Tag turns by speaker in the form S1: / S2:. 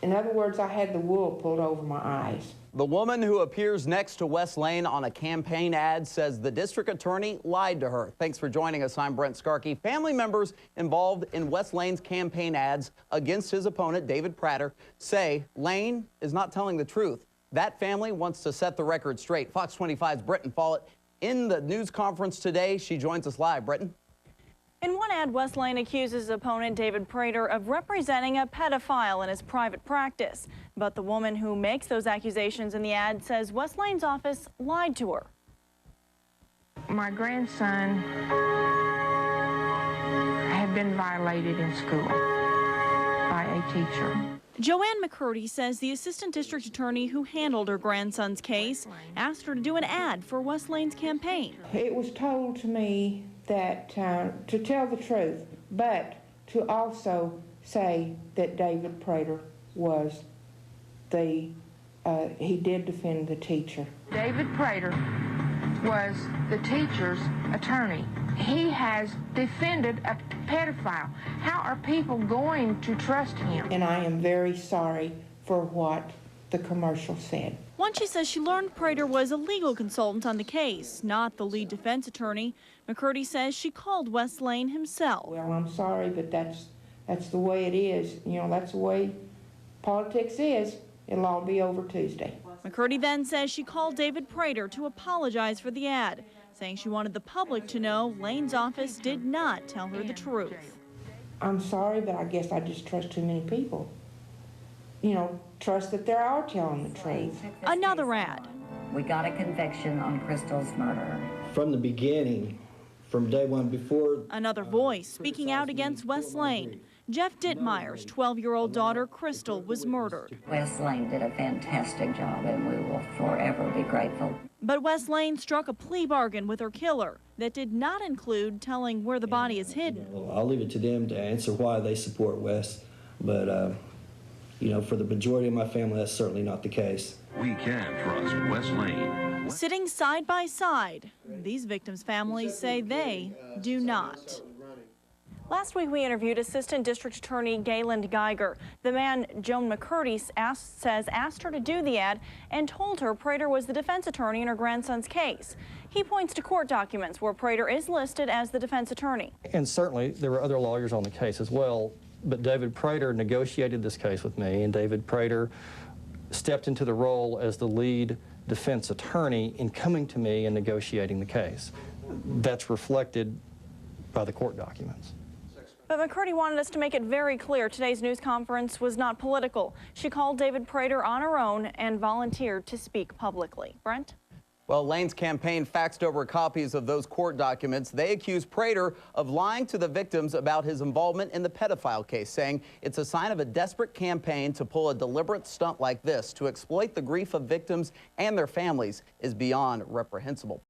S1: In other words, I had the wool pulled over my eyes.
S2: The woman who appears next to Wes Lane on a campaign ad says the district attorney lied to her. Thanks for joining us. I'm Brent Skarkey. Family members involved in Wes Lane's campaign ads against his opponent, David Prater, say Lane is not telling the truth. That family wants to set the record straight. Fox 25's Britton Follett in the news conference today. She joins us live. Britton.
S3: In one ad, Wes Lane accuses his opponent, David Prater, of representing a pedophile in his private practice. But the woman who makes those accusations in the ad says Wes Lane's office lied to her.
S4: My grandson had been violated in school by a teacher.
S3: Joanne McCurdy says the assistant district attorney who handled her grandson's case asked her to do an ad for Wes Lane's campaign.
S1: It was told to me that to tell the truth, but to also say that David Prater was he did defend the teacher.
S4: David Prater was the teacher's attorney. He has defended a pedophile. How are people going to trust him?
S1: And I am very sorry for what the commercial said.
S3: Once she says she learned Prater was a legal consultant on the case, not the lead defense attorney. McCurdy says she called Wes Lane himself.
S1: Well, I'm sorry, but that's the way it is. You know, that's the way politics is. It'll all be over Tuesday.
S3: McCurdy then says she called David Prater to apologize for the ad, saying she wanted the public to know Lane's office did not tell her the truth.
S1: I'm sorry, but I guess I just trust too many people. You know, trust that they are telling the truth.
S3: Another ad.
S5: We got a conviction on Crystal's murder.
S6: From the beginning, from day one, before...
S3: Another voice speaking out against Wes Lane. Jeff Dittmeyer's 12-year-old daughter, Crystal, was murdered.
S5: Wes Lane did a fantastic job, and we will forever be grateful.
S3: But Wes Lane struck a plea bargain with her killer that did not include telling where the body is hidden.
S6: I'll leave it to them to answer why they support Wes, but, you know, for the majority of my family, that's certainly not the case.
S7: We can trust Wes Lane.
S3: Sitting side by side, these victims' families say they do not. Last week, we interviewed Assistant District Attorney Gayland Geiger. The man Joan McCurdy says asked her to do the ad and told her Prater was the defense attorney in her grandson's case. He points to court documents where Prater is listed as the defense attorney.
S8: And certainly, there were other lawyers on the case as well, but David Prater negotiated this case with me, and David Prater stepped into the role as the lead defense attorney in coming to me and negotiating the case. That's reflected by the court documents.
S3: But McCurdy wanted us to make it very clear today's news conference was not political. She called David Prater on her own and volunteered to speak publicly. Brent?
S2: Well, Lane's campaign faxed over copies of those court documents. They accuse Prater of lying to the victims about his involvement in the pedophile case, saying it's a sign of a desperate campaign to pull a deliberate stunt like this to exploit the grief of victims and their families is beyond reprehensible.